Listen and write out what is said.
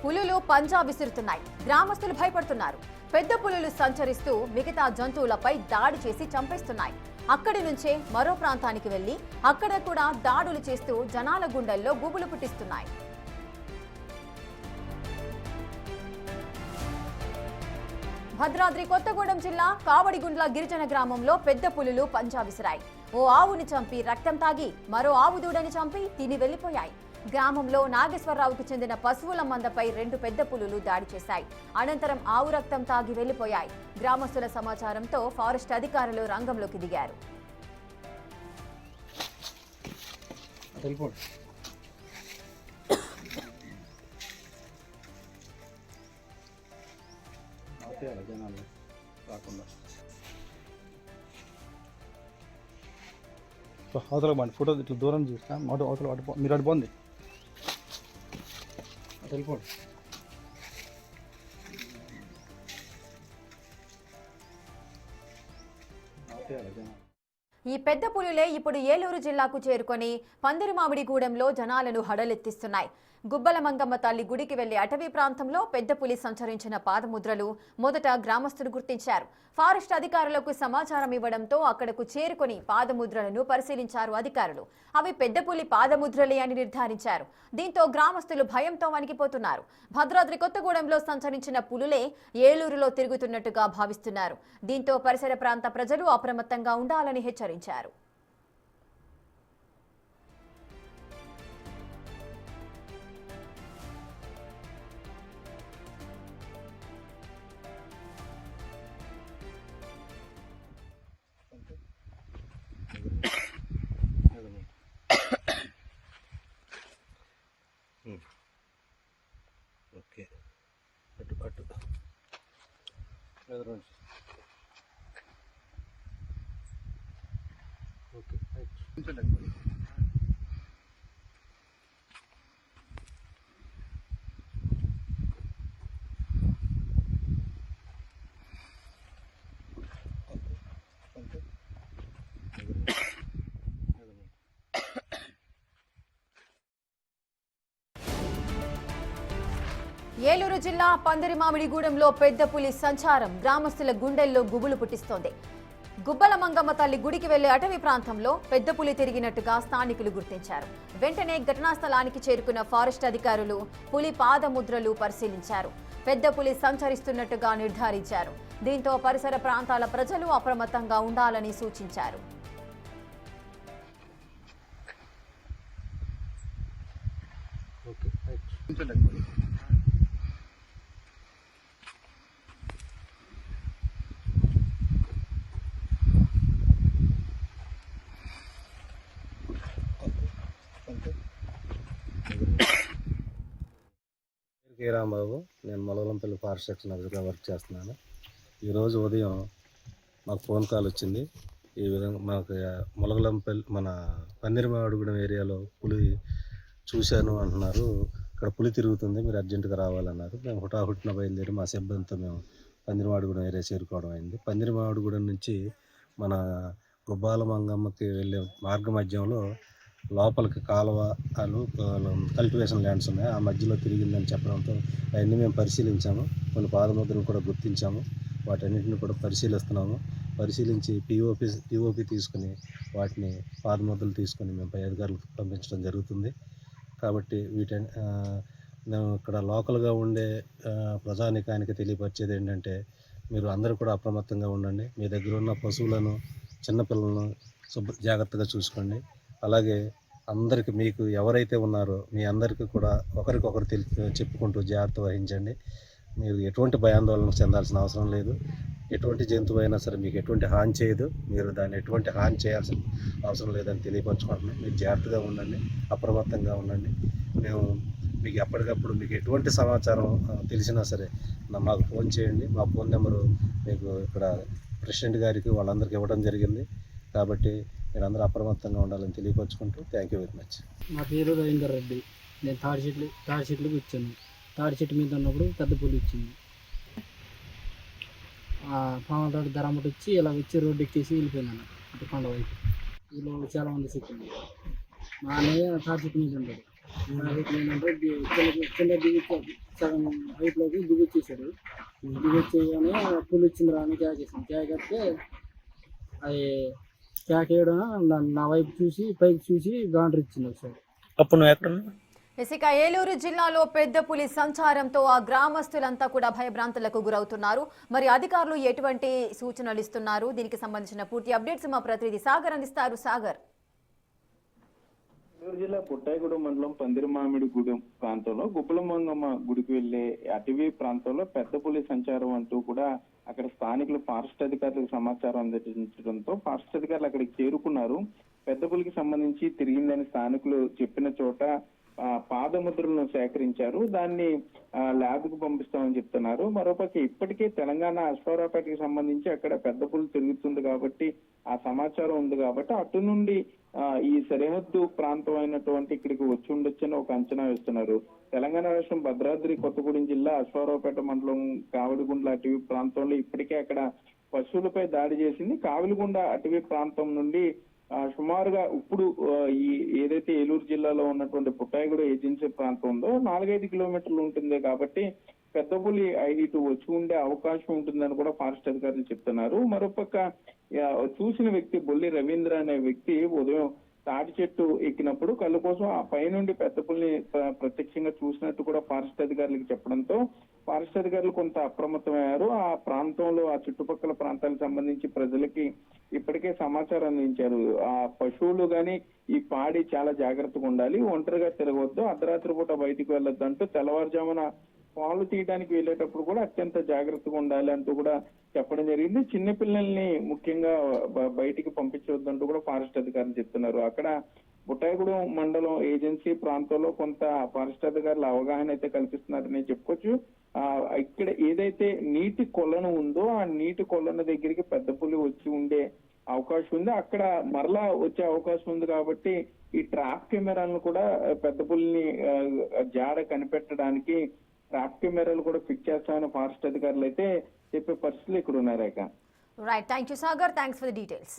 పులులు పంజా విసురుతున్నాయి. గ్రామస్తులు భయపడుతున్నారు. పెద్ద పులులు సంచరిస్తూ మిగతా జంతువులపై దాడి చేసి చంపేస్తున్నాయి. అక్కడి నుంచే మరో ప్రాంతానికి వెళ్లి అక్కడ కూడా దాడులు చేస్తూ జనాల గుండెల్లో గుబులు పుట్టిస్తున్నాయి. భద్రాద్రి కొత్తగూడెం జిల్లా కావడిగుండ్ల గిరిజన గ్రామంలో పెద్ద పులులు పంజా విసిరాయి. ఓ ఆవుని చంపి రక్తం తాగి మరో ఆవు దూడని చంపి తిని వెళ్లిపోయాయి. గ్రామంలో నాగేశ్వరరావుకు చెందిన పశువుల మందపై 2 పెద్ద పులులు దాడి చేశాయి. అనంతరం ఆవు రక్తం తాగి వెళ్లిపోయాయి. గ్రామస్తుల సమాచారంతో ఫారెస్ట్ అధికారులు రంగంలోకి దిగారు. అవతల బండి ఫోటో ఇట్లా దూరం చూస్తా అవతల మీరు అటు పోండి వెళ్ళిపోండి. ఈ పెద్ద పులులే ఇప్పుడు ఏలూరు జిల్లాకు చేరుకొని పందిరిమామిడిగూడెంలో జనాలను హడలెత్తిస్తున్నాయి. గుబ్బల మంగమ్మ తల్లి గుడికి వెళ్లే అటవీ ప్రాంతంలో పెద్ద పులి సంచరించిన పాదముద్రలు మొదట గ్రామస్తులు గుర్తించారు. ఫారెస్ట్ అధికారులకు సమాచారం ఇవ్వడంతో అక్కడకు చేరుకొని పాదముద్రలను పరిశీలించారు అధికారులు. అవి పెద్ద పులి పాదముద్రలే అని నిర్ధారించారు. దీంతో గ్రామస్తులు భయంతో వణికిపోతున్నారు. భద్రాద్రి కొత్తగూడెంలో సంచరించిన పులులే ఏలూరులో తిరుగుతున్నట్టుగా భావిస్తున్నారు. దీంతో పరిసర ప్రాంత ప్రజలు అప్రమత్తంగా ఉండాలని హెచ్చరించారు. ఓకే అటు అటు ఓకే ఏలూరు జిల్లా పందిరిమామిడిగూడెంలో పెద్ద పులి సంచారం గ్రామస్తుల గుండెల్లో గుబులు పుట్టిస్తోంది. గుబ్బల మంగమ్మ తల్లి గుడికి వెళ్లే అటవీ ప్రాంతంలో పెద్ద పులి తిరిగినట్టుగా స్థానికులు గుర్తించారు. వెంటనే ఘటనా స్థలానికి చేరుకున్న ఫారెస్ట్ అధికారులు పులి పాదముద్రలు పరిశీలించారు. పెద్ద పులి సంచరిస్తున్నట్టుగా నిర్ధారించారు. దీంతో పరిసర ప్రాంతాల ప్రజలు అప్రమత్తంగా ఉండాలని సూచించారు. కే రాంబాబు, నేను మొలగలంపల్లి ఫారెస్ట్ సెక్షన్ ఆఫీసర్గా వర్క్ చేస్తున్నాను. ఈరోజు ఉదయం మాకు ఫోన్ కాల్ వచ్చింది. ఈ విధంగా మాకు మొలగలంపల్లి మన పందిరిమామిడిగూడెం ఏరియాలో పులి చూశాను అంటున్నారు. ఇక్కడ పులి తిరుగుతుంది, మీరు అర్జెంటుగా రావాలన్నారు. మేము హుటాహుటిన బయలుదేరి మా సిబ్బందితో మేము పందిరిమామిడిగూడెం ఏరియా చేరుకోవడం అయింది. పందిరిమామిడిగూడెం నుంచి మన గుబ్బాల మంగమ్మకి వెళ్ళే మార్గ మధ్యంలో లోపలికి కాలువలు కల్టివేషన్ ల్యాండ్స్ ఉన్నాయి. ఆ మధ్యలో తిరిగిందని చెప్పడంతో అవన్నీ మేము పరిశీలించాము. కొన్ని పాదముద్రలు కూడా గుర్తించాము. వాటన్నిటిని కూడా పరిశీలిస్తున్నాము. పరిశీలించి పిఓపి తీసుకుని వాటిని పాదముద్రలు తీసుకొని మేము పై అధికారులకు పంపించడం జరుగుతుంది. కాబట్టి మేము ఇక్కడ లోకల్గా ఉండే ప్రజానికానికి తెలియపరిచేది ఏంటంటే, మీరు అందరూ కూడా అప్రమత్తంగా ఉండండి. మీ దగ్గర ఉన్న పశువులను, చిన్నపిల్లలను జాగ్రత్తగా చూసుకోండి. అలాగే అందరికీ మీకు ఎవరైతే ఉన్నారో మీ అందరికీ కూడా ఒకరికొకరు చెప్పుకుంటూ జాగ్రత్త వహించండి. మీరు ఎటువంటి భయాందోళన చెందాల్సిన అవసరం లేదు. ఎటువంటి జంతువు అయినా సరే మీకు ఎటువంటి హాని చేయదు. మీరు దాన్ని ఎటువంటి హాని చేయాల్సిన అవసరం లేదని తెలియపరచుకుంటున్నాం. మీరు జాగ్రత్తగా ఉండండి, అప్రమత్తంగా ఉండండి. మేము మీకు ఎప్పటికప్పుడు మీకు ఎటువంటి సమాచారం తెలిసినా సరే మాకు ఫోన్ చేయండి. మా ఫోన్ నెంబరు మీకు ఇక్కడ ప్రెసిడెంట్ గారికి వాళ్ళందరికీ ఇవ్వడం జరిగింది. కాబట్టి మీరందరూ అప్రమత్తంగా ఉండాలని తెలియపరచుకుంటూ థ్యాంక్ యూ వెరీ మచ్. నా పేరు రవీందర్ రెడ్డి. నేను తాడి చెట్లు కూర్చాను. తాడి చెట్టు మీద ఉన్నప్పుడు పెద్ద పులి వచ్చింది. పాములతోటి ధరమ్మటి వచ్చి ఇలా వచ్చి రోడ్డు ఎక్కేసి వెళ్ళిపోయింది అన్నట్టు కొండ వైపు. వీళ్ళు చాలామంది చెప్పింది. మా అన్నయ్య తాడి చెట్టు మీద ఉంటాడు. ఏంటంటే కింద దిగి సగం హైట్లోకి దిగొచ్చేసాడు. దిగొచ్చేయగానే పులి వచ్చింది రాని క్యాక్ వేసాను. క్యాక్ వస్తే అది క్యాక్ వేయడం నా వైపు చూసి పైకి చూసి గాండ్రు ఇచ్చింది ఒకసారి. అప్పుడు నువ్వు ఎక్కడ ఉన్నావు? ఇక ఏలూరు జిల్లాలో పెద్ద పులి సంచారంతో ఆ గ్రామస్తులంతా కూడా భయభ్రాంతులకు గురవుతున్నారు. మరి అధికారులు ఎటువంటి సూచనలు ఇస్తున్నారు? దీనికి సంబంధించిన పూర్తి అప్డేట్స్ మా ప్రతినిధి సాగర్ అందిస్తారు. సాగర్. ఏలూరు జిల్లా పుట్టాయిగూడెం మండలం పందిరిమామిడిగూడెం ప్రాంతంలో గుబ్బలమంగమ్మ గుడికి వెళ్లే అటవీ ప్రాంతంలో పెద్ద పులి సంచారం అంటూ కూడా అక్కడ స్థానికులు ఫారెస్ట్ అధికారులకు సమాచారం అందించడంతో ఫారెస్ట్ అధికారులు అక్కడికి చేరుకున్నారు. పెద్ద పులికి సంబంధించి తిరిగిందని స్థానికులు చెప్పిన చోట పాదముద్రలను సేకరించారు. దాన్ని ల్యాబ్ కు పంపిస్తామని చెప్తున్నారు. మరోపక్క ఇప్పటికే తెలంగాణ అశ్వారావుపేటకి సంబంధించి అక్కడ పెద్ద పులి తిరుగుతుంది కాబట్టి ఆ సమాచారం ఉంది కాబట్టి అటు నుండి ఈ సరిహద్దు ప్రాంతం అయినటువంటి ఇక్కడికి వచ్చి ఉండొచ్చని ఒక అంచనా వేస్తున్నారు. తెలంగాణ రాష్ట్రం భద్రాద్రి కొత్తగూడెం జిల్లా అశ్వారావుపేట మండలం కావిడిగుండ్ల అటవీ ప్రాంతంలో ఇప్పటికే అక్కడ పశువులపై దాడి చేసింది. కావిలిగుండ అటవీ ప్రాంతం నుండి సుమారుగా ఇప్పుడు ఈ ఏదైతే ఏలూరు జిల్లాలో ఉన్నటువంటి పుట్టాయిగూడ ఏజెన్సీ ప్రాంతం ఉందో 4-5 కిలోమీటర్లు ఉంటుంది కాబట్టి పెద్ద పులి ఇటు వచ్చి ఉండే అవకాశం ఉంటుందని కూడా ఫారెస్ట్ అధికారులు చెప్తున్నారు. మరోపక్క చూసిన వ్యక్తి బొల్లి రవీంద్ర అనే వ్యక్తి ఉదయం తాటి చెట్టు ఎక్కినప్పుడు కళ్ళు కోసం ఆ పై నుండి పెద్ద పులిని ప్రత్యక్షంగా చూసినట్టు కూడా ఫారెస్ట్ అధికారులకు చెప్పడంతో ఫారెస్ట్ అధికారులు కొంత అప్రమత్తమయ్యారు. ఆ ప్రాంతంలో ఆ చుట్టుపక్కల ప్రాంతాలకు సంబంధించి ప్రజలకి ఇప్పటికే సమాచారం అందించారు. ఆ పశువులు గాని ఈ పాడి చాలా జాగ్రత్తగా ఉండాలి, ఒంటరిగా తిరగవద్దు, అర్ధరాత్రి పూట బయటికి వెళ్ళొద్దు అంటూ తెల్లవారుజామున పాలు తీయడానికి వెళ్ళేటప్పుడు కూడా అత్యంత జాగ్రత్తగా ఉండాలి అంటూ కూడా చెప్పడం జరిగింది. చిన్నపిల్లల్ని ముఖ్యంగా బయటికి పంపించవద్దంటూ కూడా ఫారెస్ట్ అధికారులు చెప్తున్నారు. అక్కడ పుట్టాయిగూడెం మండలం ఏజెన్సీ ప్రాంతంలో కొంత ఫారెస్ట్ అధికారులు అవగాహన అయితే కల్పిస్తున్నారని చెప్పుకోవచ్చు. ఇక్కడ ఏదైతే నీటి కొలను ఉందో ఆ నీటి కొలను దగ్గరికి పెద్ద పులి వచ్చి ఉండే అవకాశం ఉంది. అక్కడ మరలా వచ్చే అవకాశం ఉంది కాబట్టి ఈ ట్రాప్ కెమెరాలను కూడా పెద్ద పులిని జాడ కనిపెట్టడానికి ట్రాప్ కెమెరాలు కూడా ఫిక్స్ చేస్తామని ఫారెస్ట్ అధికారులు అయితే చెప్పే పరిస్థితులు ఇక్కడ ఉన్నాయి. Right, thank you Sagar, thanks for the details.